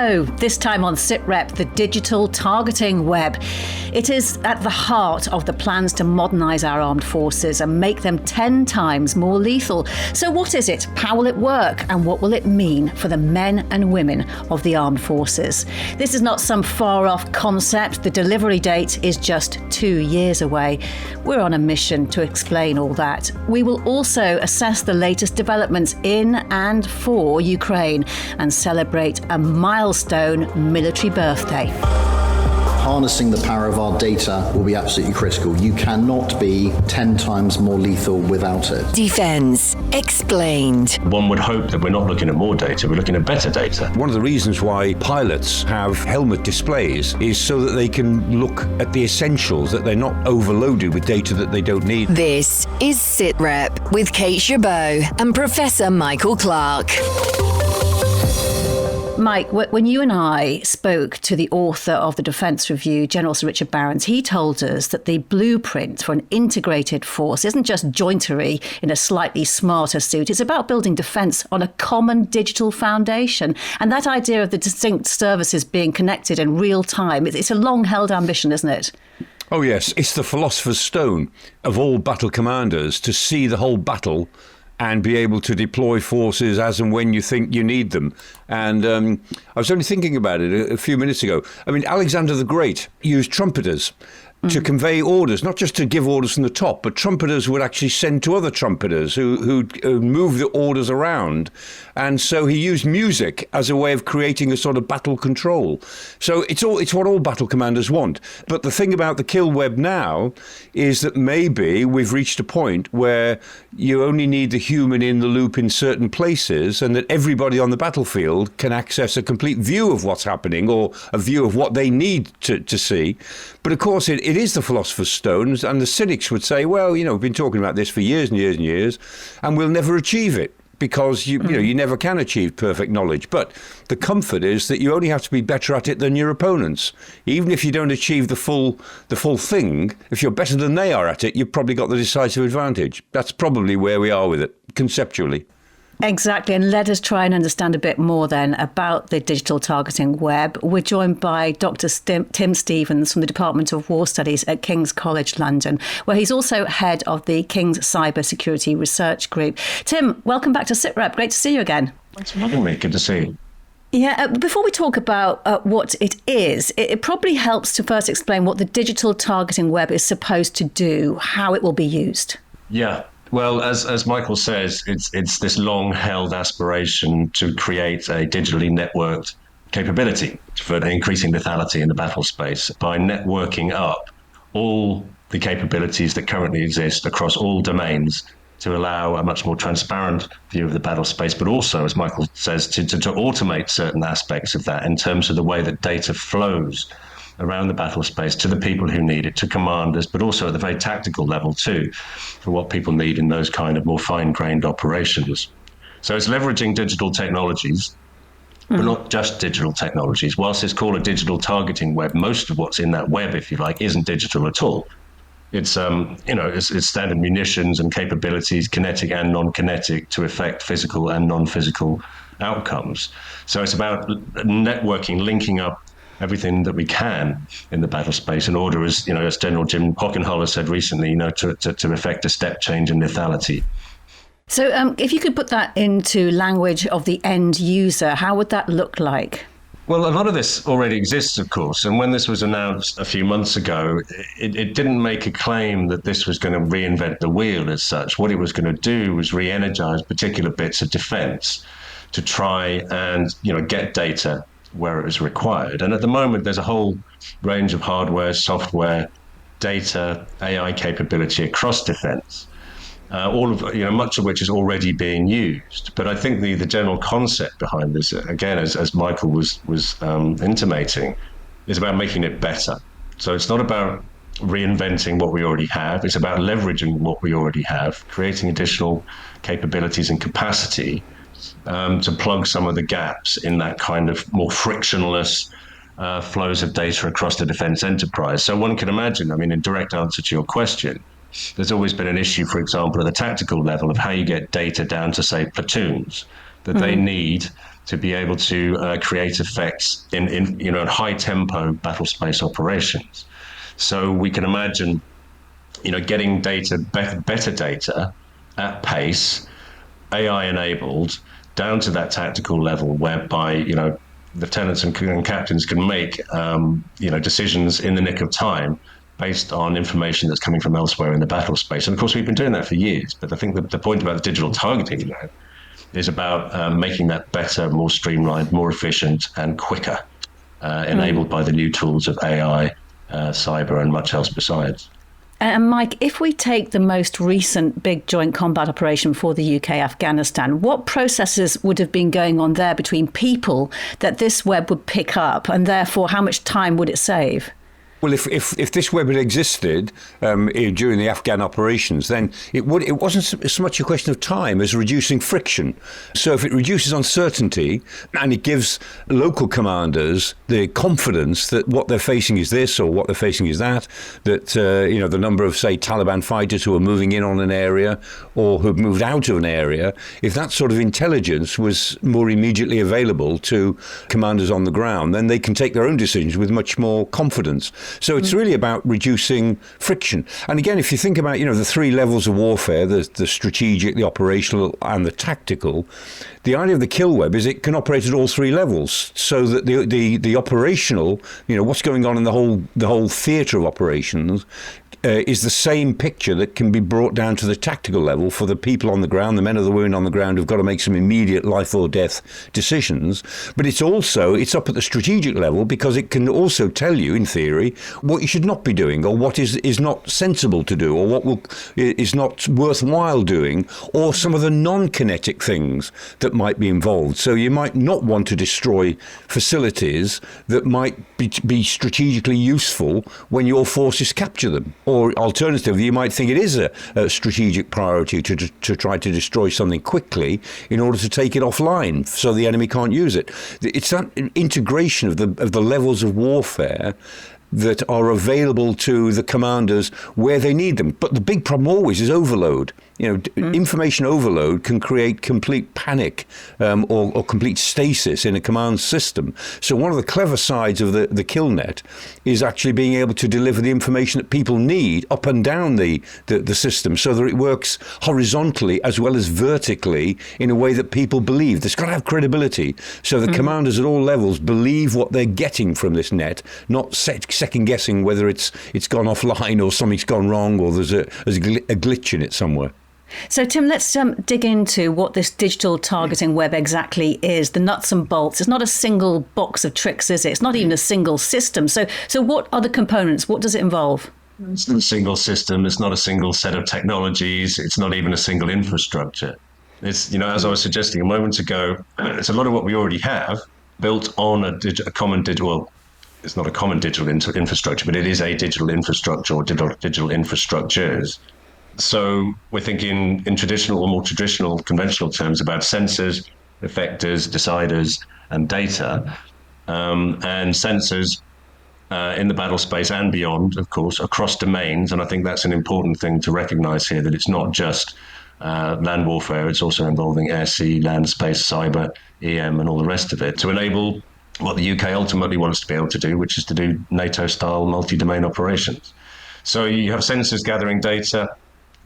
Hello, this time on Sitrep, the digital targeting web. It is at the heart of the plans to modernise our armed forces and make them 10 times more lethal. So what is it? How will it work? And what will it mean for the men and women of the armed forces? This is not some far-off concept. The delivery date is just 2 years away. We're on a mission to explain all that. We will also assess the latest developments in and for Ukraine and celebrate a milestone military birthday. Harnessing the power of our data will be absolutely critical. You cannot be 10 times more lethal without it. Defence Explained. One would hope that we're not looking at more data, we're looking at better data. One of the reasons why pilots have helmet displays is so that they can look at the essentials, that they're not overloaded with data that they don't need. This is Sitrep with Kate Gerbeau and Professor Michael Clarke. Mike, when you and I spoke to the author of the Defence Review, General Sir Richard Barrons, he told us that the blueprint for an integrated force isn't just jointery in a slightly smarter suit. It's about building defence on a common digital foundation. And that idea of the distinct services being connected in real time, it's a long-held ambition, isn't it? Oh, yes. It's the philosopher's stone of all battle commanders to see the whole battle and be able to deploy forces as and when you think you need them. And I was only thinking about it a few minutes ago. I mean, Alexander the Great used trumpeters to convey orders, not just to give orders from the top, but trumpeters would actually send to other trumpeters who'd move the orders around. And so he used music as a way of creating a sort of battle control. So it's what all battle commanders want. But the thing about the kill web now is that maybe we've reached a point where you only need the human in the loop in certain places, and that everybody on the battlefield can access a complete view of what's happening or a view of what they need to see. But of course, it is the philosopher's stone, and the cynics would say, well, we've been talking about this for years and years and years, and we'll never achieve it because you never can achieve perfect knowledge. But the comfort is that you only have to be better at it than your opponents. Even if you don't achieve the full thing, if you're better than they are at it, you've probably got the decisive advantage. That's probably where we are with it, conceptually. Exactly. And let us try and understand a bit more then about the digital targeting web. We're joined by Dr. Tim Stevens from the Department of War Studies at King's College London, where he's also head of the King's Cyber Security Research Group. Tim, welcome back to Sitrep. Great to see you again. Thanks for having me. Good to see you. Yeah, before we talk about what it is, it probably helps to first explain what the digital targeting web is supposed to do, how it will be used. Yeah. Well, as Michael says, it's this long-held aspiration to create a digitally networked capability for increasing lethality in the battle space by networking up all the capabilities that currently exist across all domains to allow a much more transparent view of the battle space, but also, as Michael says, to automate certain aspects of that in terms of the way that data flows around the battle space to the people who need it, to commanders, but also at the very tactical level too, for what people need in those kind of more fine-grained operations. So it's leveraging digital technologies, but not just digital technologies. Whilst it's called a digital targeting web, most of what's in that web, if you like, isn't digital at all. It's it's standard munitions and capabilities, kinetic and non-kinetic, to affect physical and non-physical outcomes. So it's about networking, linking up everything that we can in the battle space in order, as General Jim Hockenhuller said recently, to effect a step change in lethality. So if you could put that into language of the end user, how would that look like? Well, a lot of this already exists, of course. And when this was announced a few months ago, it didn't make a claim that this was going to reinvent the wheel as such. What it was going to do was re-energize particular bits of defense to try and, get data where it was required. And at the moment, there's a whole range of hardware, software, data, AI capability across defense, much of which is already being used. But I think the general concept behind this, again, as Michael was intimating, is about making it better. So it's not about reinventing what we already have. It's about leveraging what we already have, creating additional capabilities and capacity to plug some of the gaps in that kind of more frictionless flows of data across the defense enterprise. So one can imagine, in direct answer to your question, there's always been an issue, for example, at the tactical level of how you get data down to, say, platoons that they need to be able to create effects in high tempo battle space operations. So we can imagine, getting data, better data at pace, AI enabled, down to that tactical level, whereby lieutenants and captains can make decisions in the nick of time based on information that's coming from elsewhere in the battle space. And of course, we've been doing that for years. But I think that the point about the digital targeting now is about making that better, more streamlined, more efficient, and quicker, enabled by the new tools of AI, cyber, and much else besides. And Mike, if we take the most recent big joint combat operation for the UK, Afghanistan, what processes would have been going on there between people that this web would pick up, and therefore how much time would it save? Well, if this web had existed during the Afghan operations, then it wasn't so much a question of time as reducing friction. So if it reduces uncertainty and it gives local commanders the confidence that what they're facing is this or what they're facing is that the number of, say, Taliban fighters who are moving in on an area or who have moved out of an area, if that sort of intelligence was more immediately available to commanders on the ground, then they can take their own decisions with much more confidence. So it's really about reducing friction. And again, if you think about, the three levels of warfare, the strategic, the operational, and the tactical, the idea of the kill web is it can operate at all three levels, so that the operational, what's going on in the whole theatre of operations is the same picture that can be brought down to the tactical level for the people on the ground, the men or the women on the ground who've got to make some immediate life or death decisions. But it's up at the strategic level, because it can also tell you, in theory, what you should not be doing, or what is not sensible to do, or what is not worthwhile doing, or some of the non-kinetic things that might be involved. So you might not want to destroy facilities that might be strategically useful when your forces capture them. Or alternatively, you might think it is a strategic priority to try to destroy something quickly in order to take it offline so the enemy can't use it. It's that integration of the levels of warfare that are available to the commanders where they need them. But the big problem always is overload. Information overload can create complete panic or complete stasis in a command system. So one of the clever sides of the kill net is actually being able to deliver the information that people need up and down the system, so that it works horizontally as well as vertically in a way that people believe. There's got to have credibility. So the commanders at all levels believe what they're getting from this net, not second guessing whether it's gone offline or something's gone wrong or there's a glitch in it somewhere. So, Tim, let's dig into what this digital targeting web exactly is, the nuts and bolts. It's not a single box of tricks, is it? It's not even a single system. So what are the components? What does it involve? It's not a single system. It's not a single set of technologies. It's not even a single infrastructure. It's, as I was suggesting a moment ago, it's a lot of what we already have built on a common digital. It's not a common digital infrastructure, but it is a digital infrastructure or digital infrastructures. So we're thinking in traditional or more traditional, conventional terms about sensors, effectors, deciders, and data. And sensors in the battle space and beyond, of course, across domains. And I think that's an important thing to recognize here, that it's not just land warfare, it's also involving air, sea, land, space, cyber, EM, and all the rest of it, to enable what the UK ultimately wants to be able to do, which is to do NATO-style multi-domain operations. So you have sensors gathering data.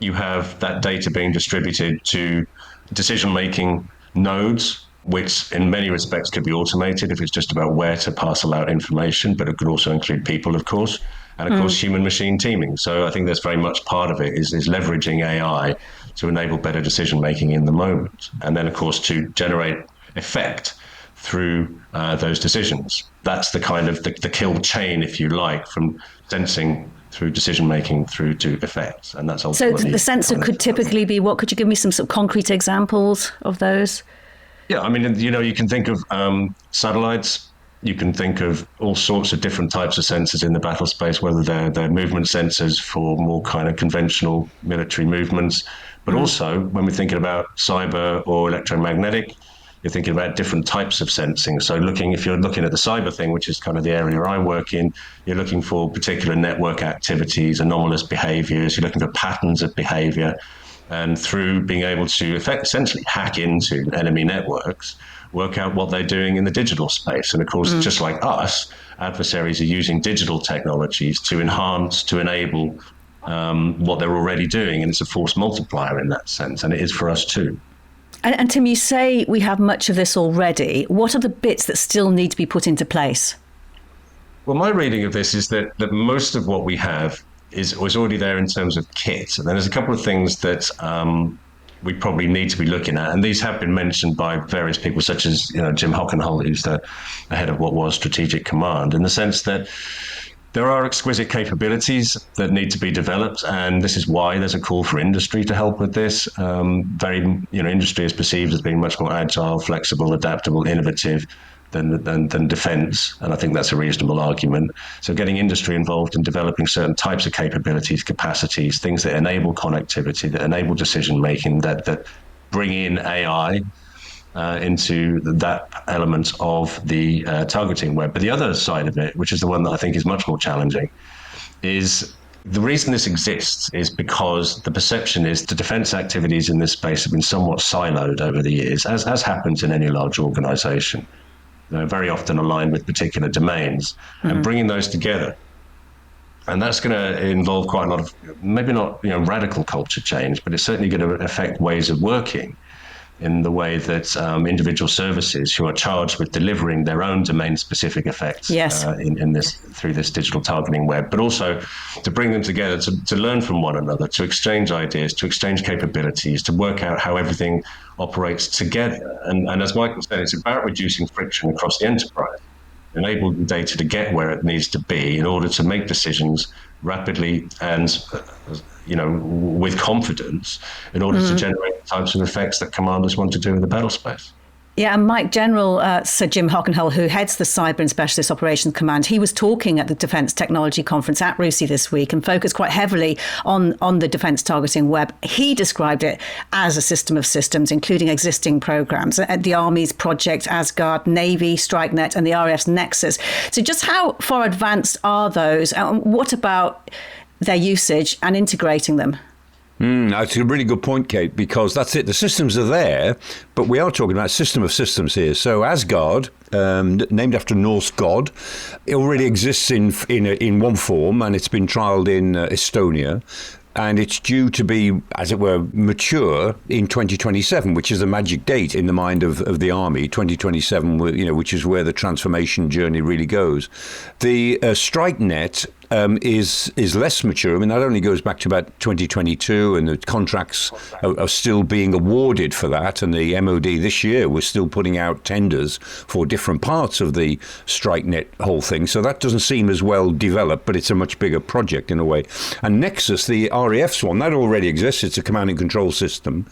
You have that data being distributed to decision-making nodes, which in many respects could be automated if it's just about where to parcel out information, but it could also include people, of course, and of course human-machine teaming. So I think that's very much part of it, is leveraging AI to enable better decision-making in the moment. And then, of course, to generate effect through those decisions. That's the kind of the kill chain, if you like, from sensing through decision-making through to effects. And that's ultimately... So the sensor could typically be what? Could you give me some sort of concrete examples of those? Yeah, I mean, you can think of satellites. You can think of all sorts of different types of sensors in the battle space, whether they're movement sensors for more kind of conventional military movements, but also when we're thinking about cyber or electromagnetic, you're thinking about different types of sensing. So if you're looking at the cyber thing, which is kind of the area I work in, you're looking for particular network activities, anomalous behaviors, you're looking for patterns of behavior. and through being able to essentially hack into enemy networks, work out what they're doing in the digital space. And of course, just like us, adversaries are using digital technologies to enhance, to enable what they're already doing. And it's a force multiplier in that sense. And it is for us too. And Tim, you say we have much of this already. What are the bits that still need to be put into place? Well, my reading of this is that most of what we have was already there in terms of kit. And then there's a couple of things that we probably need to be looking at. And these have been mentioned by various people, such as Jim Hockenhull, who's the head of what was Strategic Command, in the sense that there are exquisite capabilities that need to be developed, and this is why there's a call for industry to help with this. Industry is perceived as being much more agile, flexible, adaptable, innovative than defence, and I think that's a reasonable argument. So getting industry involved in developing certain types of capabilities, capacities, things that enable connectivity, that enable decision making, that bring in AI into that element of the targeting web. But the other side of it, which is the one that I think is much more challenging, is the reason this exists is because the perception is the defence activities in this space have been somewhat siloed over the years, as happens in any large organisation. Very often aligned with particular domains, and bringing those together. And that's going to involve quite a lot of, maybe not radical culture change, but it's certainly going to affect ways of working in the way that individual services who are charged with delivering their own domain-specific effects in this through this digital targeting web, but also to bring them together to learn from one another, to exchange ideas, to exchange capabilities, to work out how everything operates together. And as Michael said, it's about reducing friction across the enterprise, enable the data to get where it needs to be in order to make decisions rapidly and with confidence in order to generate the types of effects that commanders want to do in the battle space. Yeah, and Mike, General Sir Jim Hockenhull, who heads the Cyber and Specialist Operations Command, he was talking at the Defence Technology Conference at RUSI this week and focused quite heavily on the defence targeting web. He described it as a system of systems, including existing programmes, the Army's Project Asgard, Navy, StrikeNet, and the RAF's Nexus. So just how far advanced are those? And what about their usage and integrating them? That's a really good point, Kate, because that's it. The systems are there, but we are talking about a system of systems here. So Asgard, named after a Norse god, it already exists in one form, and it's been trialled in Estonia. And it's due to be, as it were, mature in 2027, which is the magic date in the mind of the Army, 2027, which is where the transformation journey really goes. The StrikeNet is less mature. I mean, that only goes back to about 2022, and the contracts are still being awarded for that. And the MOD this year was still putting out tenders for different parts of the StrikeNet whole thing. So that doesn't seem as well developed, but it's a much bigger project in a way. And Nexus, the RAF's one, that already exists. It's a command and control system.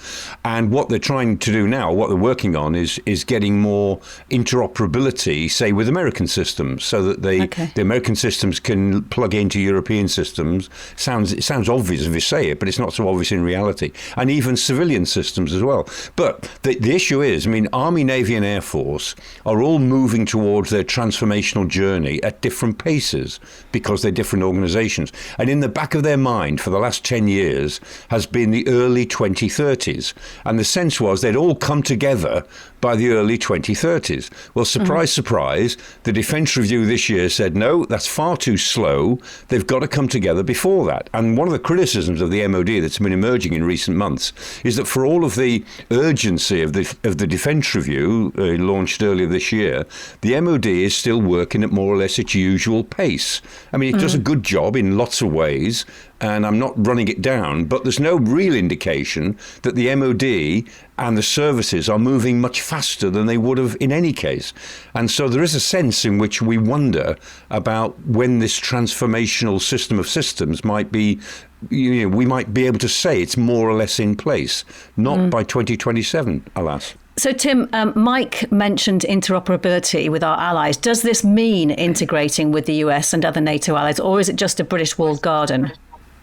And what they're trying to do now, what they're working on is getting more interoperability, say, with American systems, so that the American systems can plug into European systems. It sounds obvious if you say it, but it's not so obvious in reality. And even civilian systems as well. But the issue is, I mean, Army, Navy and Air Force are all moving towards their transformational journey at different paces because they're different organizations. And in the back of their mind for the last 10 years has been the early 2030s. And the sense was they'd all come together by the early 2030s. Well, surprise, surprise, the Defence Review this year said, no, that's far too slow. They've got to come together before that. And one of the criticisms of the MOD that's been emerging in recent months is that for all of the urgency of the Defence Review launched earlier this year, the MOD is still working at more or less its usual pace. I mean, it does a good job in lots of ways, and I'm not running it down, but there's no real indication that the MOD and the services are moving much faster than they would have in any case. And so there is a sense in which we wonder about when this transformational system of systems might be, we might be able to say it's more or less in place, not by 2027, alas. So, Tim, Mike mentioned interoperability with our allies. Does this mean integrating with the US and other NATO allies, or is it just a British walled garden?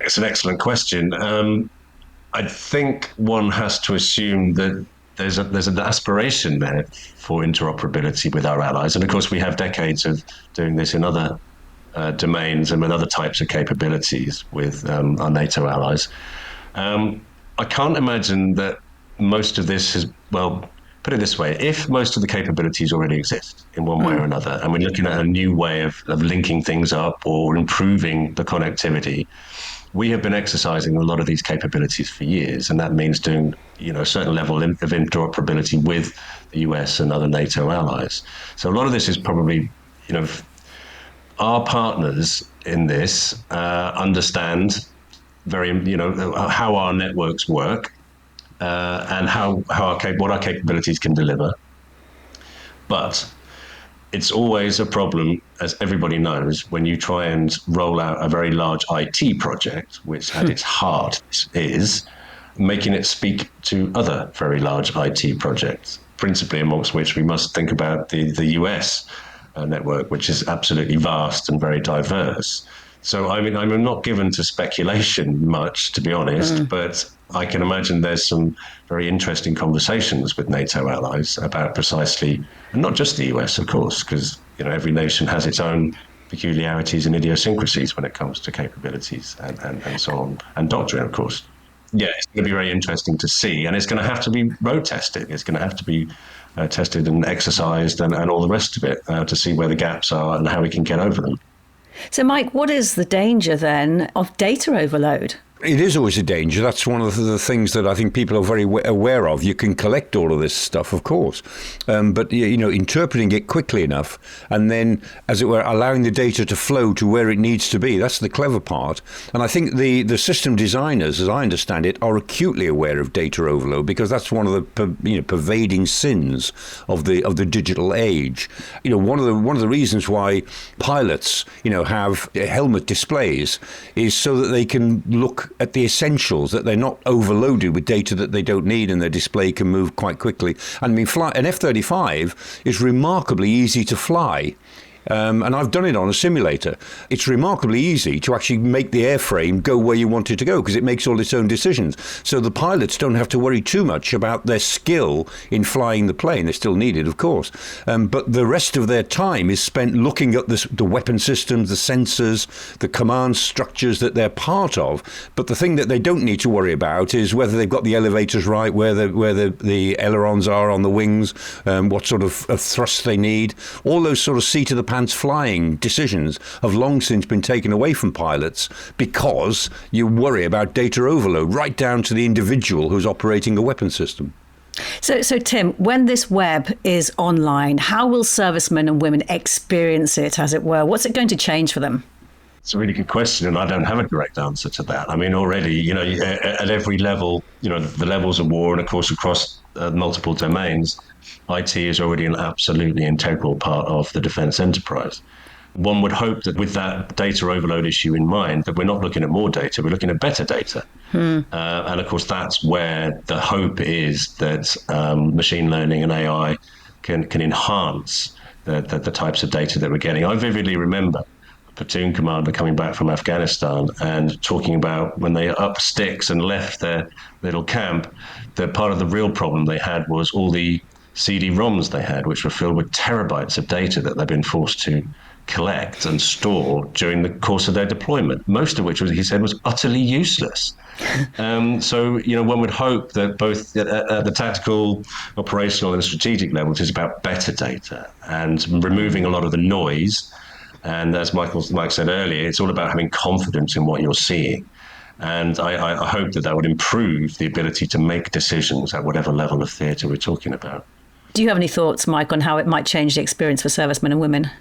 It's an excellent question. I think one has to assume that there's an aspiration there for interoperability with our allies. And of course, we have decades of doing this in other domains and with other types of capabilities with our NATO allies. I can't imagine that most of this has, well, put it this way, if most of the capabilities already exist in one way or another, and we're looking at a new way of linking things up or improving the connectivity, we have been exercising a lot of these capabilities for years, and that means doing, a certain level of interoperability with the US and other NATO allies. So a lot of this is probably, our partners in this understand how our networks work and what our capabilities can deliver. But it's always a problem, as everybody knows, when you try and roll out a very large IT project, which at its heart is making it speak to other very large IT projects, principally amongst which we must think about the US network, which is absolutely vast and very diverse. So, I mean, I'm not given to speculation much, to be honest, but I can imagine there's some very interesting conversations with NATO allies about precisely, and not just the US, of course, because every nation has its own peculiarities and idiosyncrasies when it comes to capabilities and so on, and doctrine, of course. Yeah, it's going to be very interesting to see, and it's going to have to be road tested. It's going to have to be tested and exercised and all the rest of it to see where the gaps are and how we can get over them. So, Mike, what is the danger then of data overload? It is always a danger. That's one of the things that I think people are very aware of. You can collect all of this stuff, of course, but interpreting it quickly enough and then, as it were, allowing the data to flow to where it needs to be. That's the clever part. And I think the system designers, as I understand it, are acutely aware of data overload because that's one of the pervading sins of the digital age. One of the reasons why pilots have helmet displays is so that they can look at the essentials, that they're not overloaded with data that they don't need and their display can move quite quickly. I mean, an F-35 is remarkably easy to fly. And I've done it on a simulator. It's remarkably easy to actually make the airframe go where you want it to go because it makes all its own decisions. So the pilots don't have to worry too much about their skill in flying the plane. They're still needed, of course. But the rest of their time is spent looking at the weapon systems, the sensors, the command structures that they're part of. But the thing that they don't need to worry about is whether they've got the elevators right, where the ailerons are on the wings, what sort of thrust they need. All those sort of seat of the pants flying decisions have long since been taken away from pilots because you worry about data overload right down to the individual who's operating a weapon system. So Tim, when this web is online, how will servicemen and women experience it, as it were? What's it going to change for them? It's a really good question, and I don't have a direct answer to that. I mean, already, at every level, the levels of war, and of course across multiple domains, IT is already an absolutely integral part of the defence enterprise. One would hope that with that data overload issue in mind, that we're not looking at more data, we're looking at better data. And of course, that's where the hope is that machine learning and AI can enhance the types of data that we're getting. I vividly remember platoon commander coming back from Afghanistan and talking about when they upped sticks and left their little camp, that part of the real problem they had was all the CD-ROMs they had, which were filled with terabytes of data that they've been forced to collect and store during the course of their deployment, most of which, he said, was utterly useless. So, one would hope that both at the tactical, operational and strategic levels is about better data and removing a lot of the noise. And as Mike said earlier, it's all about having confidence in what you're seeing. And I hope that would improve the ability to make decisions at whatever level of theatre we're talking about. Do you have any thoughts, Mike, on how it might change the experience for servicemen and women?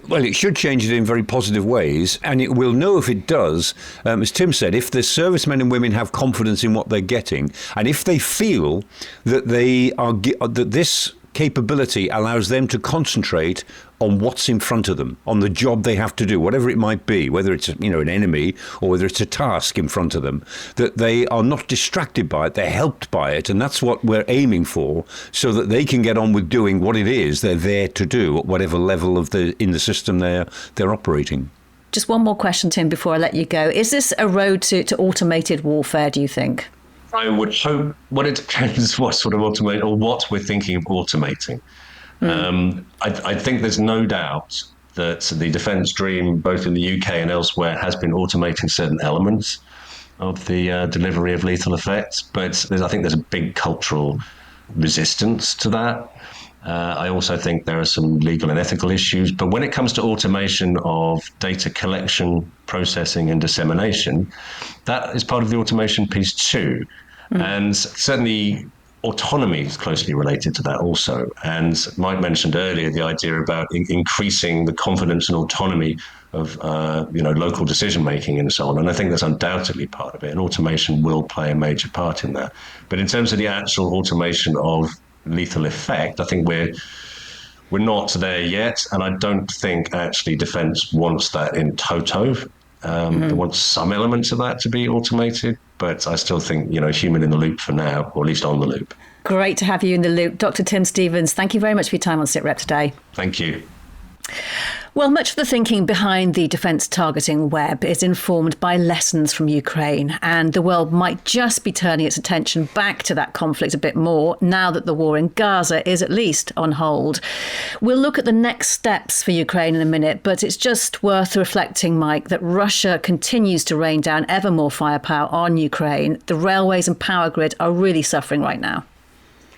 Well, it should change it in very positive ways, and it will know if it does, as Tim said, if the servicemen and women have confidence in what they're getting, and if they feel that that this capability allows them to concentrate on what's in front of them, on the job they have to do, whatever it might be, whether it's an enemy or whether it's a task in front of them, that they are not distracted by it, they're helped by it, and that's what we're aiming for, so that they can get on with doing what it is they're there to do at whatever level in the system they're operating. Just one more question, Tim, before I let you go. Is this a road to automated warfare, do you think? I would hope. Well, it depends what sort of automate or what we're thinking of automating. I think there's no doubt that the defence dream, both in the UK and elsewhere, has been automating certain elements of the delivery of lethal effects, but I think there's a big cultural resistance to that. I also think there are some legal and ethical issues. But when it comes to automation of data collection, processing, and dissemination, that is part of the automation piece too. And certainly autonomy is closely related to that also. And Mike mentioned earlier the idea about increasing the confidence and autonomy of local decision making and so on. And I think that's undoubtedly part of it. And automation will play a major part in that. But in terms of the actual automation of lethal effect, I think we're not there yet, and I don't think actually defence wants that in toto. They want some elements of that to be automated, but I still think human in the loop for now, or at least on the loop. Great to have you in the loop, Dr. Tim Stevens. Thank you very much for your time on Sitrep today. Thank you. Well, much of the thinking behind the defence targeting web is informed by lessons from Ukraine, and the world might just be turning its attention back to that conflict a bit more now that the war in Gaza is at least on hold. We'll look at the next steps for Ukraine in a minute, but it's just worth reflecting, Mike, that Russia continues to rain down ever more firepower on Ukraine. The railways and power grid are really suffering right now.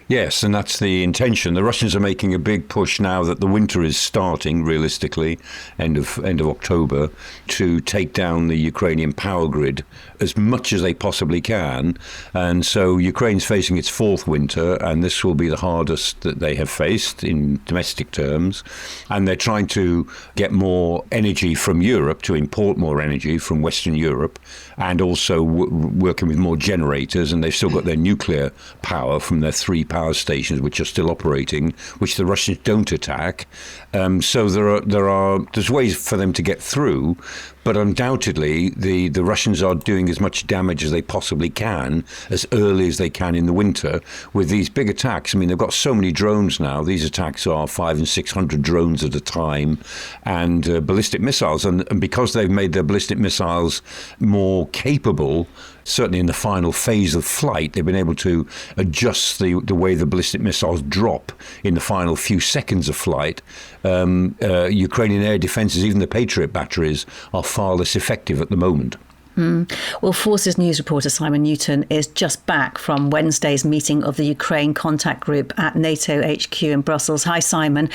Yes, and that's the intention. The Russians are making a big push now that the winter is starting, realistically, end of October, to take down the Ukrainian power grid as much as they possibly can. And so Ukraine's facing its fourth winter, and this will be the hardest that they have faced in domestic terms. And they're trying to get more energy from Europe, to import more energy from Western Europe, and also working with more generators. And they've still got their nuclear power from their 3 power stations, which are still operating, which the Russians don't attack. So there's ways for them to get through, but undoubtedly the Russians are doing as much damage as they possibly can as early as they can in the winter with these big attacks. I mean, they've got so many drones now. These attacks are 500 and 600 drones at a time, and ballistic missiles. And because they've made their ballistic missiles more capable, certainly in the final phase of flight, they've been able to adjust the way the ballistic missiles drop in the final few seconds of flight. Ukrainian air defences, even the Patriot batteries, are far less effective at the moment. Well, Forces News reporter Simon Newton is just back from Wednesday's meeting of the Ukraine contact group at NATO HQ in Brussels. Hi, Simon.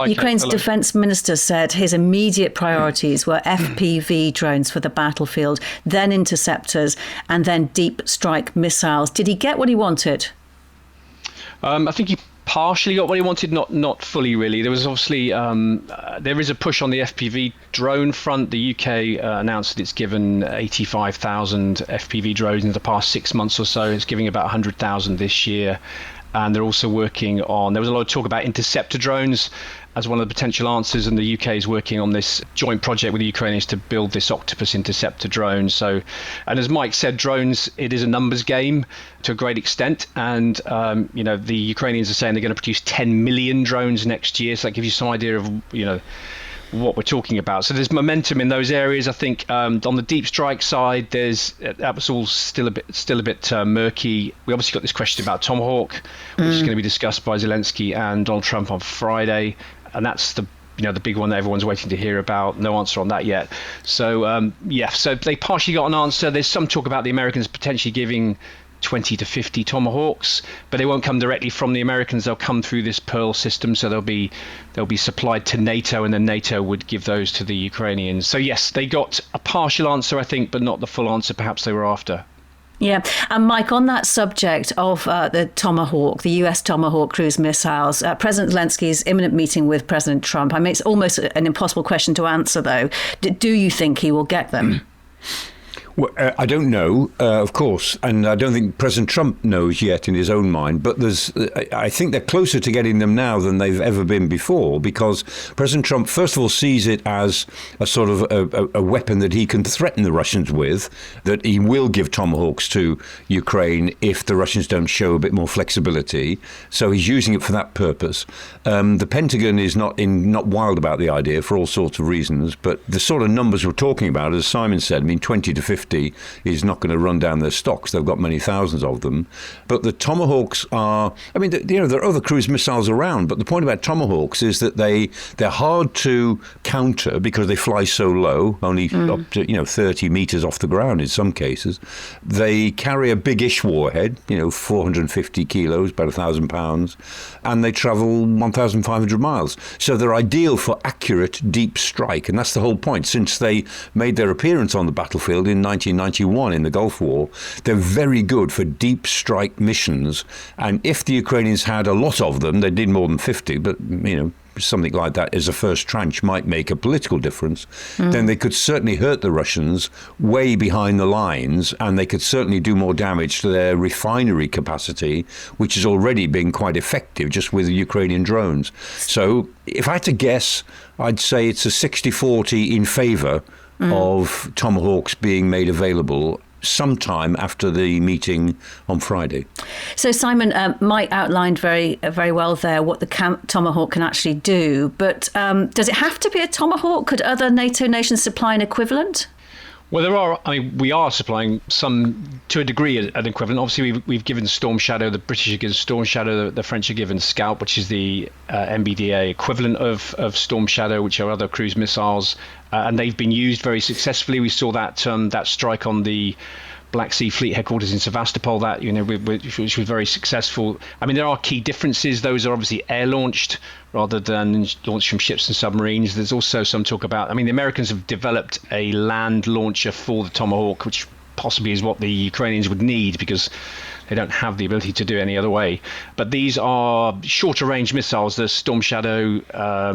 Ukraine's defence minister said his immediate priorities were FPV drones for the battlefield, then interceptors, and then deep strike missiles. Did he get what he wanted? I think he partially got what he wanted, not fully really. There was obviously there is a push on the FPV drone front. The UK announced that it's given 85,000 FPV drones in the past 6 months or so. It's giving about 100,000 this year. And they're also working on, there was a lot of talk about interceptor drones as one of the potential answers, and the UK is working on this joint project with the Ukrainians to build this Octopus interceptor drone. So, and as Mike said, drones, it is a numbers game to a great extent, and the Ukrainians are saying they're going to produce 10 million drones next year, so that gives you some idea of what we're talking about. So there's momentum in those areas. I think on the deep strike side, that was all still a bit murky. We obviously got this question about Tomahawk, which is going to be discussed by Zelensky and Donald Trump on Friday, and that's the big one that everyone's waiting to hear about. No answer on that yet. So so they partially got an answer. There's some talk about the Americans potentially giving 20 to 50 Tomahawks, but they won't come directly from the Americans. They'll come through this Pearl system, so they'll be supplied to NATO, and then NATO would give those to the Ukrainians. So yes, they got a partial answer, I think, but not the full answer perhaps they were after. Yeah. And Mike, on that subject of the Tomahawk, the US Tomahawk cruise missiles, President Zelensky's imminent meeting with President Trump, I mean, it's almost an impossible question to answer, though. Do you think he will get them? Well, I don't know, of course, and I don't think President Trump knows yet in his own mind, but I think they're closer to getting them now than they've ever been before, because President Trump, first of all, sees it as a sort of a weapon that he can threaten the Russians with, that he will give Tomahawks to Ukraine if the Russians don't show a bit more flexibility. So he's using it for that purpose. The Pentagon is not wild about the idea for all sorts of reasons, but the sort of numbers we're talking about, as Simon said, I mean, 20 to 50 is not going to run down their stocks. They've got many thousands of them. But the Tomahawks are, I mean, there are other cruise missiles around, but the point about Tomahawks is that they're hard to counter, because they fly so low, only up to 30 meters off the ground in some cases. They carry a big-ish warhead, 450 kilos, about 1,000 pounds, and they travel 1,500 miles. So they're ideal for accurate deep strike, and that's the whole point. Since they made their appearance on the battlefield in 1991 in the Gulf War, they're very good for deep strike missions. And if the Ukrainians had a lot of them, they did more than 50, but something like that as a first tranche might make a political difference, then they could certainly hurt the Russians way behind the lines, and they could certainly do more damage to their refinery capacity, which has already been quite effective just with the Ukrainian drones. So if I had to guess, I'd say it's a 60-40 in favour of Tomahawks being made available sometime after the meeting on Friday. So Simon, Mike outlined very well there what the Tomahawk can actually do, but does it have to be a Tomahawk? Could other NATO nations supply an equivalent? Well, we are supplying some, to a degree, an equivalent. Obviously, we've given Storm Shadow, the British are given Storm Shadow, the French are given Scalp, which is the MBDA equivalent of Storm Shadow, which are other cruise missiles, and they've been used very successfully. We saw that strike on the Black Sea Fleet headquarters in Sevastopol, which was very successful. I mean, there are key differences. Those are obviously air-launched rather than launched from ships and submarines. There's also some talk about, the Americans have developed a land launcher for the Tomahawk, which possibly is what the Ukrainians would need because they don't have the ability to do it any other way. But these are shorter range missiles. The Storm Shadow,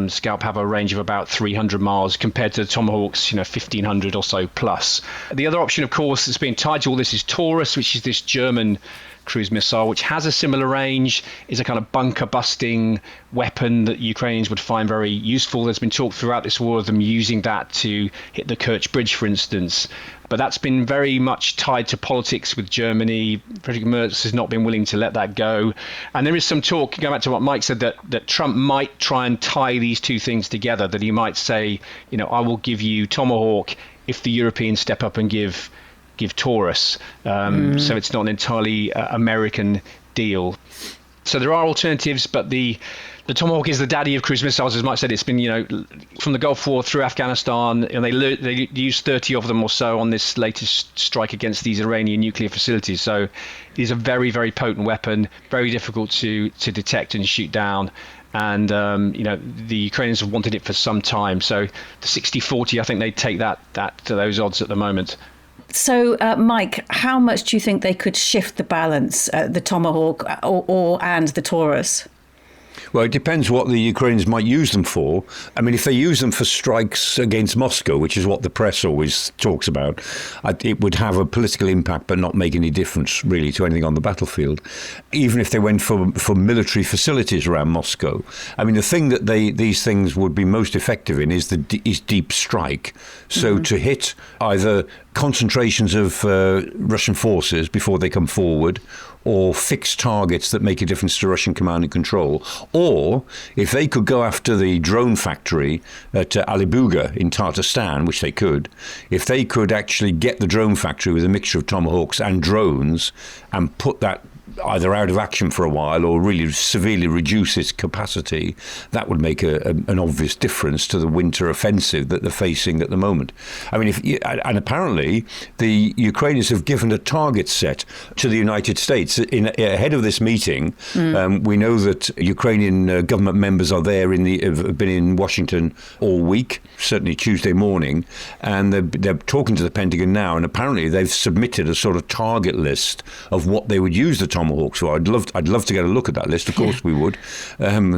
Scalp have a range of about 300 miles compared to the Tomahawks, 1,500 or so plus. The other option, of course, that's being tied to all this is Taurus, which is this German cruise missile, which has a similar range, is a kind of bunker busting weapon that Ukrainians would find very useful. There's been talk throughout this war of them using that to hit the Kerch Bridge, for instance. But that's been very much tied to politics with Germany. Friedrich Merz has not been willing to let that go. And there is some talk, going back to what Mike said, that Trump might try and tie these two things together, that he might say, I will give you Tomahawk if the Europeans step up and give Taurus. So it's not an entirely American deal. So there are alternatives, but the Tomahawk is the daddy of cruise missiles, as Mike said. It's been, from the Gulf War through Afghanistan, and they used 30 of them or so on this latest strike against these Iranian nuclear facilities. So it is a very, very potent weapon, very difficult to detect and shoot down. And, the Ukrainians have wanted it for some time. So the 60-40, I think they take those odds at the moment. So, Mike, how much do you think they could shift the balance, the Tomahawk and the Taurus? Well, it depends what the Ukrainians might use them for. If they use them for strikes against Moscow, which is what the press always talks about, it would have a political impact but not make any difference really to anything on the battlefield. Even if they went for military facilities around Moscow. The thing that these things would be most effective in is deep strike. So to hit either concentrations of Russian forces before they come forward, or fixed targets that make a difference to Russian command and control. Or if they could go after the drone factory at Alibuga in Tatarstan, which they could, if they could actually get the drone factory with a mixture of Tomahawks and drones and put that either out of action for a while or really severely reduce its capacity, that would make an obvious difference to the winter offensive that they're facing at the moment. And apparently the Ukrainians have given a target set to the United States ahead of this meeting. We know that Ukrainian government members are there have been in Washington all week, certainly Tuesday morning, and they're talking to the Pentagon now, and apparently they've submitted a sort of target list of what they would use the Tomahawks for. I'd love to get a look at that list. Of course we would.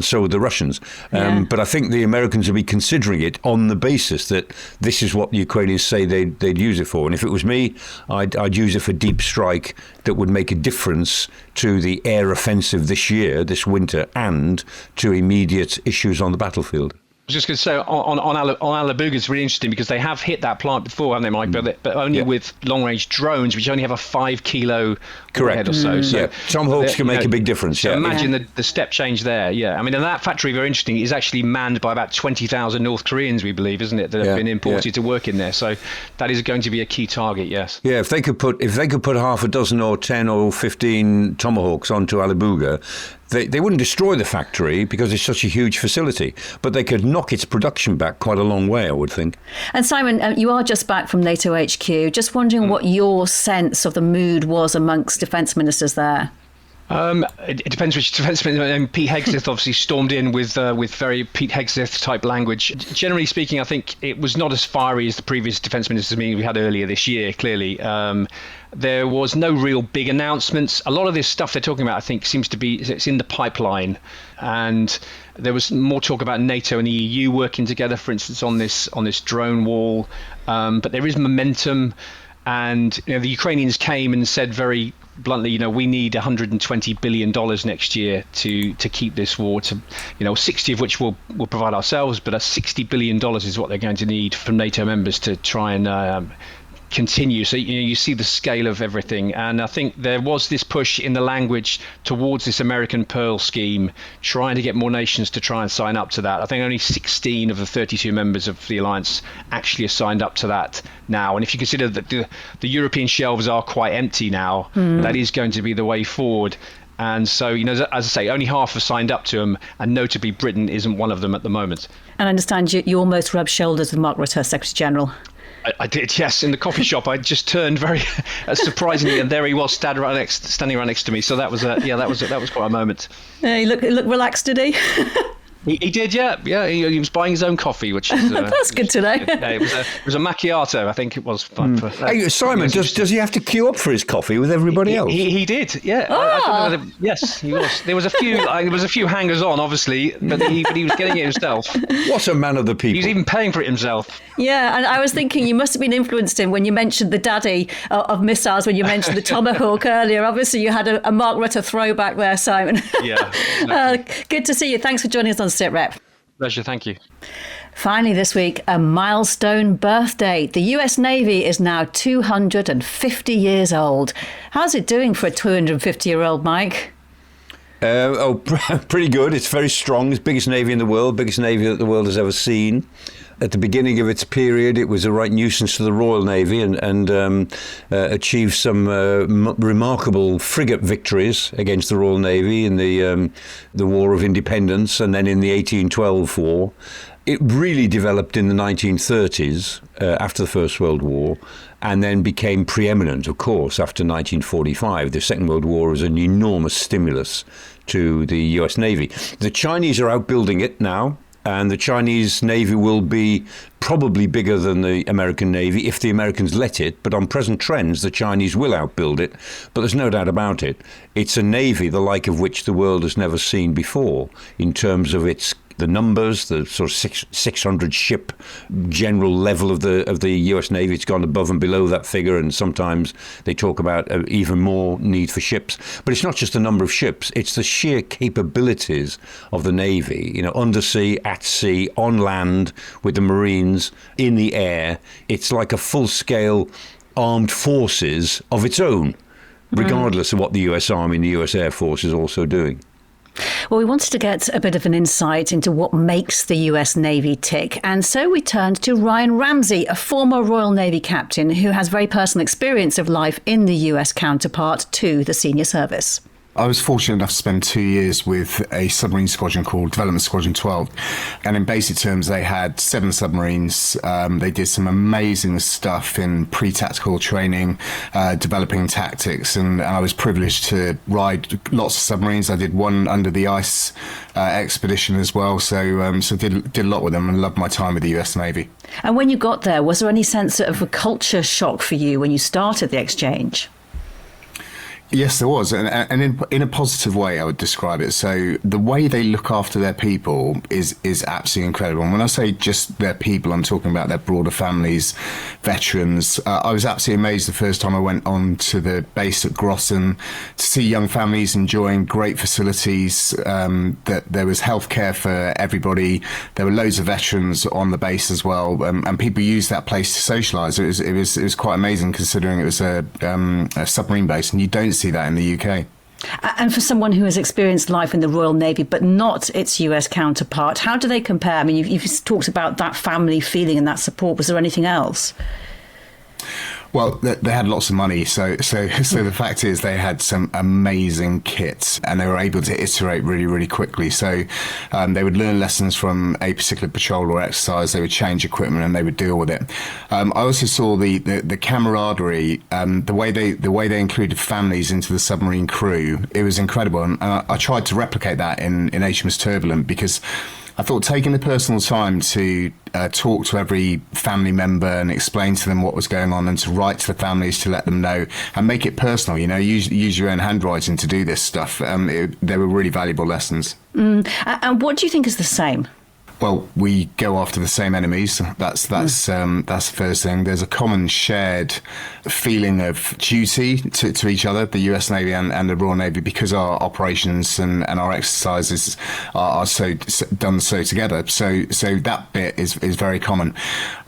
So would the Russians. But I think the Americans will be considering it on the basis that this is what the Ukrainians say they'd use it for. And if it was me, I'd use it for deep strike that would make a difference to the air offensive this winter, and to immediate issues on the battlefield. I was just going to say, on Alibuga, it's really interesting because they have hit that plant before, haven't they, Mike? But only with long-range drones, which only have a 5 kilo warhead or so. So Tomahawks can make a big difference. So imagine the step change there. Yeah, and that factory, very interesting, is actually manned by about 20,000 North Koreans, we believe, isn't it, that have been imported to work in there. So that is going to be a key target. Yes. Yeah, if they could put half a dozen or 10 or 15 Tomahawks onto Alibuga, They wouldn't destroy the factory because it's such a huge facility, but they could knock its production back quite a long way, I would think. And Simon, you are just back from NATO HQ. Just wondering what your sense of the mood was amongst defence ministers there. It depends which defence minister. And Pete Hegseth obviously stormed in with very Pete Hegseth type language. Generally speaking, I think it was not as fiery as the previous defence ministers meeting we had earlier this year. Clearly, there was no real big announcements. A lot of this stuff they're talking about, I think, seems to be it's in the pipeline. And there was more talk about NATO and the EU working together, for instance, on this drone wall. But there is momentum. And the Ukrainians came and said very bluntly, we need $120 billion next year to keep this war, to 60 of which we'll provide ourselves, but $60 billion is what they're going to need from NATO members to try and continue. So you see the scale of everything, and I think there was this push in the language towards this American Pearl scheme, trying to get more nations to try and sign up to that. I think only 16 of the 32 members of the alliance actually are signed up to that now, and if you consider that the European shelves are quite empty now, that is going to be the way forward. And so, as I say, only half have signed up to them, and notably Britain isn't one of them at the moment. And I understand you almost rubbed shoulders with Mark Rutte, Secretary General. I did, yes. In the coffee shop, I just turned very surprisingly, and there he was, standing right next to me. So that was quite a moment. He looked relaxed, did he? He did, yeah. He was buying his own coffee, which is that's good to know. Yeah, it was a macchiato, I think it was. Hey, Simon, does he have to queue up for his coffee with everybody else? He did, yeah. I don't know yes, he was. There was a few hangers on, obviously, but he was getting it himself. What a man of the people! He was even paying for it himself. Yeah, and I was thinking you must have been influenced him when you mentioned the daddy of missiles. When you mentioned the Tomahawk earlier, obviously you had a Mark Rutte throwback there, Simon. Yeah. Exactly. Good to see you. Thanks for joining us on Sitrep. Pleasure, thank you. Finally this week, a milestone birthday. The US Navy is now 250 years old. How's it doing for a 250-year-old, Mike? Pretty good. It's very strong. It's the biggest navy in the world, biggest navy that the world has ever seen. At the beginning of its period, it was a right nuisance to the Royal Navy and achieved some remarkable frigate victories against the Royal Navy in the War of Independence and then in the 1812 War. It really developed in the 1930s after the First World War and then became preeminent, of course, after 1945. The Second World War was an enormous stimulus to the US Navy. The Chinese are outbuilding it now. And the Chinese Navy will be probably bigger than the American Navy if the Americans let it. But on present trends, the Chinese will outbuild it. But there's no doubt about it. It's a Navy the like of which the world has never seen before in terms of the numbers, the sort of 600 ship general level of the US Navy. It's gone above and below that figure, and sometimes they talk about even more need for ships. But it's not just the number of ships, it's the sheer capabilities of the Navy, undersea, at sea, on land, with the Marines, in the air. It's like a full-scale armed forces of its own, regardless of what the US Army and the US Air Force is also doing. Well, we wanted to get a bit of an insight into what makes the US Navy tick. And so we turned to Ryan Ramsey, a former Royal Navy captain who has very personal experience of life in the US counterpart to the senior service. I was fortunate enough to spend 2 years with a submarine squadron called Development Squadron 12. And in basic terms, they had 7 submarines. They did some amazing stuff in pre-tactical training, developing tactics. And I was privileged to ride lots of submarines. I did one under the ice expedition as well. So did a lot with them and loved my time with the US Navy. And when you got there, was there any sense of a culture shock for you when you started the exchange? Yes, there was, and in a positive way, I would describe it. So the way they look after their people is absolutely incredible. And when I say just their people, I'm talking about their broader families, veterans. I was absolutely amazed the first time I went on to the base at Grossen to see young families enjoying great facilities, that there was healthcare for everybody. There were loads of veterans on the base as well, and people used that place to socialise. It was quite amazing considering it was a submarine base, and you don't see that in the UK. And for someone who has experienced life in the Royal Navy but not its US counterpart, how do they compare? I mean, you've talked about that family feeling and that support. Was there anything else? Well, they had lots of money, so the fact is they had some amazing kits, and they were able to iterate really, really quickly. So they would learn lessons from a particular patrol or exercise. They would change equipment, and they would deal with it. I also saw the camaraderie, the way they included families into the submarine crew. It was incredible, and I tried to replicate that in HMS Turbulent, because I thought taking the personal time to talk to every family member and explain to them what was going on, and to write to the families to let them know and make it personal, use your own handwriting to do this stuff. They were really valuable lessons. And what do you think is the same? Well, we go after the same enemies. That's the first thing. There's a common shared feeling of duty to each other, the US Navy and the Royal Navy, because our operations and our exercises are done together. So that bit is very common.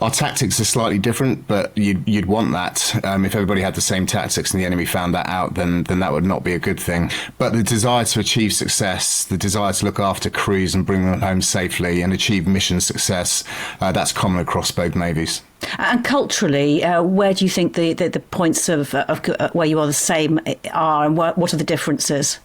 Our tactics are slightly different, but you'd want that. If everybody had the same tactics and the enemy found that out, then that would not be a good thing. But the desire to achieve success, the desire to look after crews and bring them home safely and achieve mission success, that's common across both navies. And culturally, where do you think the points of where you are the same are, and what are the differences?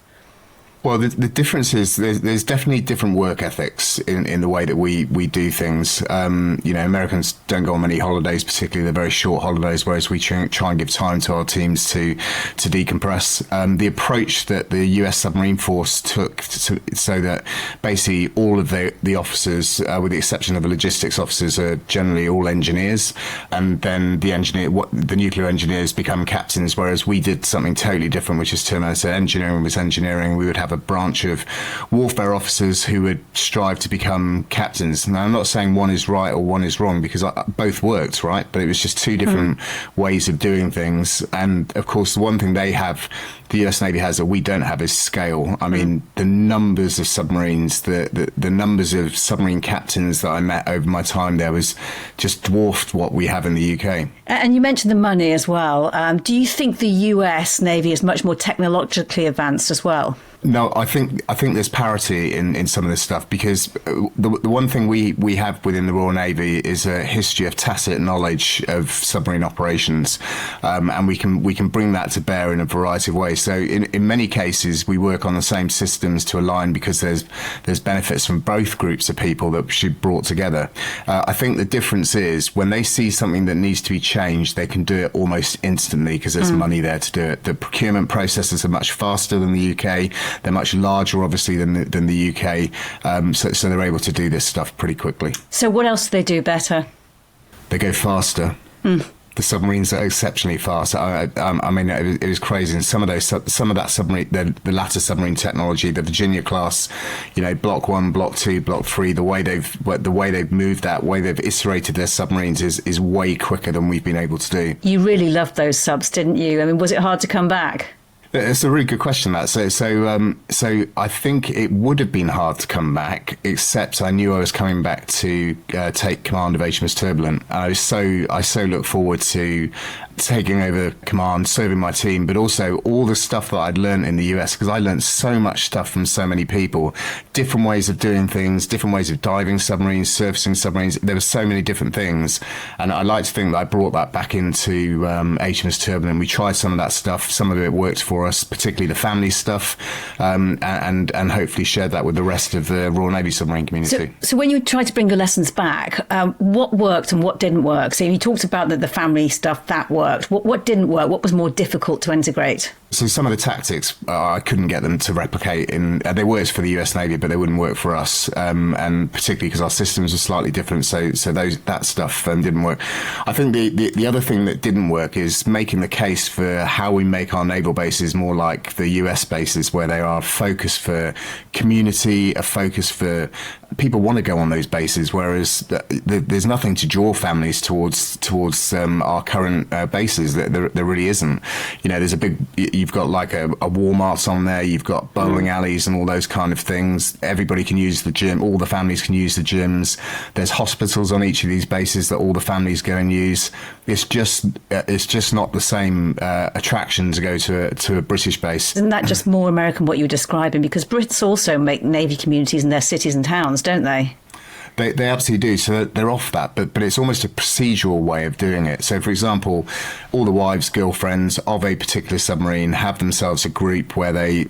Well, the difference is there's definitely different work ethics in the way that we do things. Americans don't go on many holidays, particularly they're very short holidays, whereas we try and give time to our teams to decompress. The approach that the US submarine force took so that basically all of the officers, with the exception of the logistics officers, are generally all engineers, and then the nuclear engineers become captains, whereas we did something totally different, which is terminated. So engineering was engineering. We would have a branch of warfare officers who would strive to become captains. Now, I'm not saying one is right or one is wrong, because both worked, right? But it was just two different ways of doing things. And of course, the one thing the US Navy has that we don't have is scale. I mean, the numbers of submarines, the numbers of submarine captains that I met over my time there was just dwarfed what we have in the UK. And you mentioned the money as well. Do you think the US Navy is much more technologically advanced as well? No, I think there's parity in some of this stuff, because the one thing we have within the Royal Navy is a history of tacit knowledge of submarine operations, and we can bring that to bear in a variety of ways. So in many cases we work on the same systems to align, because there's benefits from both groups of people that should be brought together. I think the difference is when they see something that needs to be changed, they can do it almost instantly, because there's money there to do it. The procurement processes are much faster than the UK. They're much larger, obviously, than the UK, so they're able to do this stuff pretty quickly. So what else do they do better? They go faster. The submarines are exceptionally fast. I mean, it was crazy. And some of that submarine, the latter submarine technology, the Virginia class, Block 1, Block 2, Block 3, the way they've moved that, way they've iterated their submarines is way quicker than we've been able to do. You really loved those subs, didn't you? I mean, was it hard to come back? It's a really good question, that. So I think it would have been hard to come back, except I knew I was coming back to take command of HMS Turbulent. I so look forward to taking over command, serving my team, but also all the stuff that I'd learned in the US, because I learned so much stuff from so many people, different ways of doing things, different ways of diving submarines, surfacing submarines. There were so many different things, and I like to think that I brought that back into HMS Turbulent. We tried some of that stuff. Some of it worked for us, particularly the family stuff, and hopefully shared that with the rest of the Royal Navy submarine community. So when you tried to bring the lessons back, what worked and what didn't work? So you talked about the family stuff, that worked. What didn't work? What was more difficult to integrate? So some of the tactics, I couldn't get them to replicate. They worked for the US Navy, but they wouldn't work for us, and particularly because our systems are slightly different. So that stuff didn't work. I think the other thing that didn't work is making the case for how we make our naval bases more like the US bases, where they are a focus for community, a focus for people want to go on those bases, whereas there's nothing to draw families towards our current bases. There really isn't. There's you've got like a Walmart on there, you've got bowling alleys and all those kind of things. Everybody can use the gym, all the families can use the gyms. There's hospitals on each of these bases that all the families go and use. It's just not the same attraction to go to a British base. Isn't that just more American, what you were describing? Because Brits also make Navy communities in their cities and towns, don't they? They absolutely do. So they're off that, but it's almost a procedural way of doing it. So, for example, all the wives, girlfriends of a particular submarine have themselves a group where they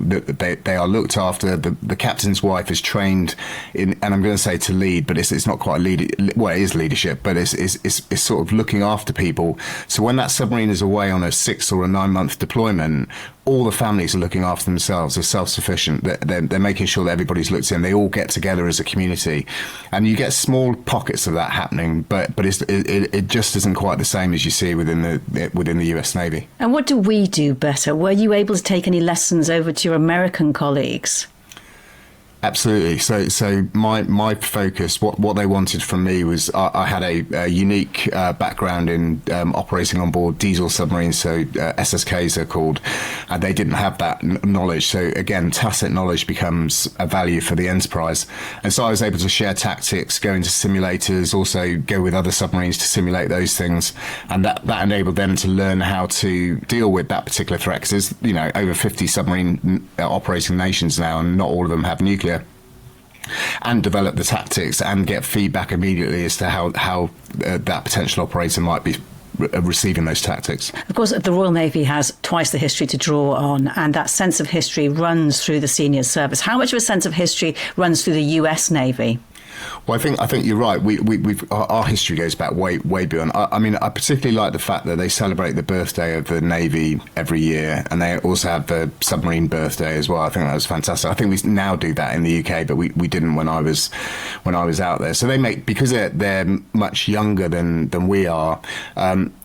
are looked after. The captain's wife is trained in, and I'm going to say to lead, but it's not quite well, it is leadership, but it's sort of looking after people. So when that submarine is away on a 6 or a 9 month deployment, all the families are looking after themselves. They're self-sufficient. They're making sure that everybody's looked in. They all get together as a community, and you get small pockets of that happening. But it just isn't quite the same as you see within the US Navy. And what do we do better? Were you able to take any lessons over to your American colleagues? Absolutely. So my focus, what they wanted from me was I had a unique background in operating on board diesel submarines, so SSKs they're called, and they didn't have that knowledge. So again, tacit knowledge becomes a value for the enterprise. And so I was able to share tactics, go into simulators, also go with other submarines to simulate those things, and that enabled them to learn how to deal with that particular threat. Because there's over 50 submarine operating nations now, and not all of them have nuclear. And develop the tactics and get feedback immediately as to how that potential operator might be receiving those tactics. Of course, the Royal Navy has twice the history to draw on, and that sense of history runs through the senior service. How much of a sense of history runs through the US Navy? Well, I think you're right. Our history goes back way beyond. I mean, I particularly like the fact that they celebrate the birthday of the Navy every year, and they also have the submarine birthday as well. I think that was fantastic. I think we now do that in the UK, but we didn't when I was out there. So they make, because they're much younger than we are.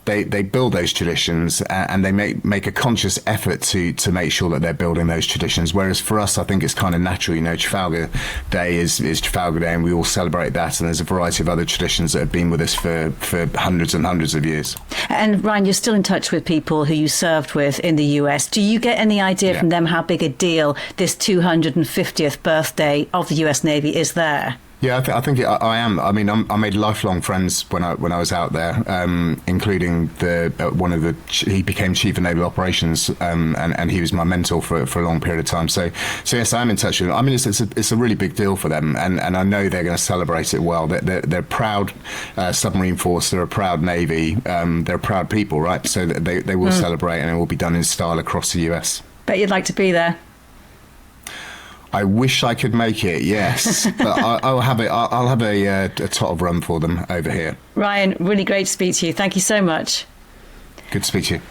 They build those traditions, and they make a conscious effort to make sure that they're building those traditions. Whereas for us, I think it's kind of natural. Trafalgar Day is Trafalgar Day, and we all celebrate that. And there's a variety of other traditions that have been with us for hundreds and hundreds of years. And Ryan, you're still in touch with people who you served with in the US. Do you get any idea from them how big a deal this 250th birthday of the US Navy is there? Yeah, I think I am. I mean, I made lifelong friends when I was out there, including he became Chief of Naval Operations, and he was my mentor for a long period of time. So yes, I'm in touch with them. I mean, it's a really big deal for them, and I know they're going to celebrate it well. They're proud submarine force. They're a proud Navy. They're proud people, right? So they will celebrate, and it will be done in style across the US. Bet you'd like to be there. I wish I could make it, yes, but I'll have a tot of rum for them over here. Ryan, really great to speak to you. Thank you so much. Good to speak to you.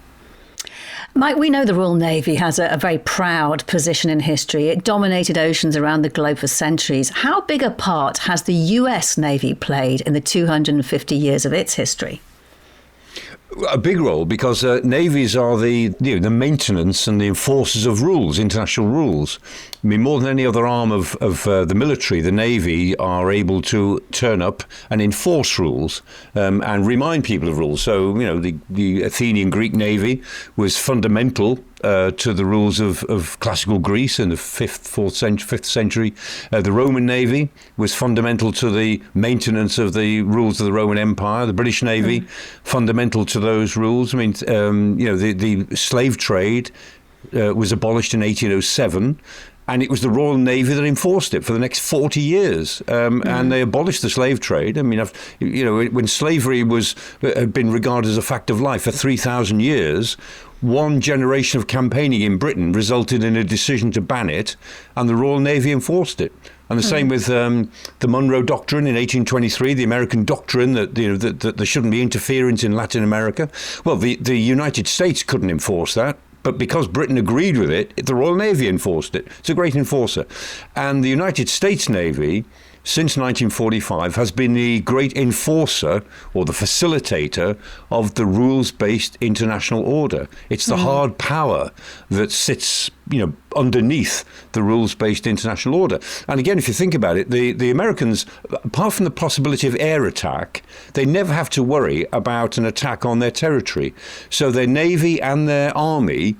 Mike, we know the Royal Navy has a very proud position in history. It dominated oceans around the globe for centuries. How big a part has the US Navy played in the 250 years of its history? A big role, because navies are the maintenance and the enforcers of rules, international rules. I mean, more than any other arm of the military, the Navy are able to turn up and enforce rules and remind people of rules. So, the Athenian Greek Navy was fundamental to the rules of classical Greece in the 5th century. The Roman Navy was fundamental to the maintenance of the rules of the Roman Empire. The British Navy, fundamental to those rules. I mean, the slave trade was abolished in 1807. And it was the Royal Navy that enforced it for the next 40 years. And they abolished the slave trade. I mean, when slavery had been regarded as a fact of life for 3,000 years, one generation of campaigning in Britain resulted in a decision to ban it, and the Royal Navy enforced it. And the same with the Monroe Doctrine in 1823, the American doctrine that that there shouldn't be interference in Latin America. Well, the United States couldn't enforce that. But because Britain agreed with it, the Royal Navy enforced it. It's a great enforcer. And the United States Navy, since 1945, has been the great enforcer or the facilitator of the rules-based international order. It's the hard power that sits, underneath the rules-based international order. And again, if you think about it, the Americans, apart from the possibility of air attack, they never have to worry about an attack on their territory. So their Navy and their Army,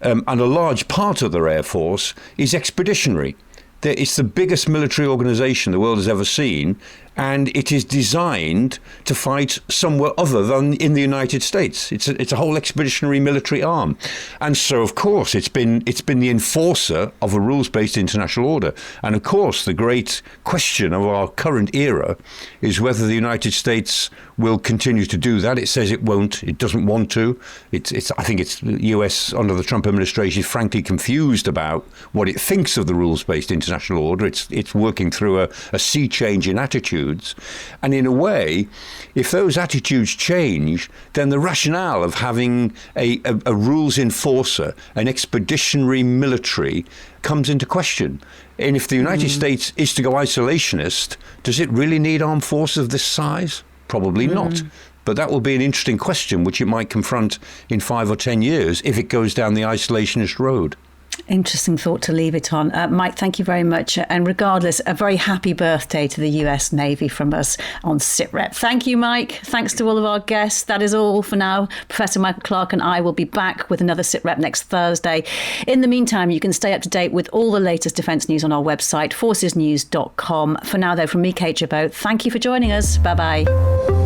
and a large part of their Air Force, is expeditionary. It's the biggest military organisation the world has ever seen, and it is designed to fight somewhere other than in the United States. It's a whole expeditionary military arm, and so of course it's been the enforcer of a rules-based international order. And of course the great question of our current era is whether the United States will continue to do that. It says it won't. It doesn't want to. I think it's the US under the Trump administration is frankly confused about what it thinks of the rules-based international order. It's working through a sea change in attitudes. And in a way, if those attitudes change, then the rationale of having a rules enforcer, an expeditionary military, comes into question. And if the United States is to go isolationist, does it really need armed forces of this size? Probably not. But that will be an interesting question which it might confront in 5 or 10 years if it goes down the isolationist road. Interesting thought to leave it on. Mike, thank you very much. And regardless, a very happy birthday to the US Navy from us on Sitrep. Thank you, Mike. Thanks to all of our guests. That is all for now. Professor Michael Clarke and I will be back with another Sitrep next Thursday. In the meantime, you can stay up to date with all the latest defence news on our website, forcesnews.com. For now, though, from me, Kate Gerbeau, thank you for joining us. Bye-bye.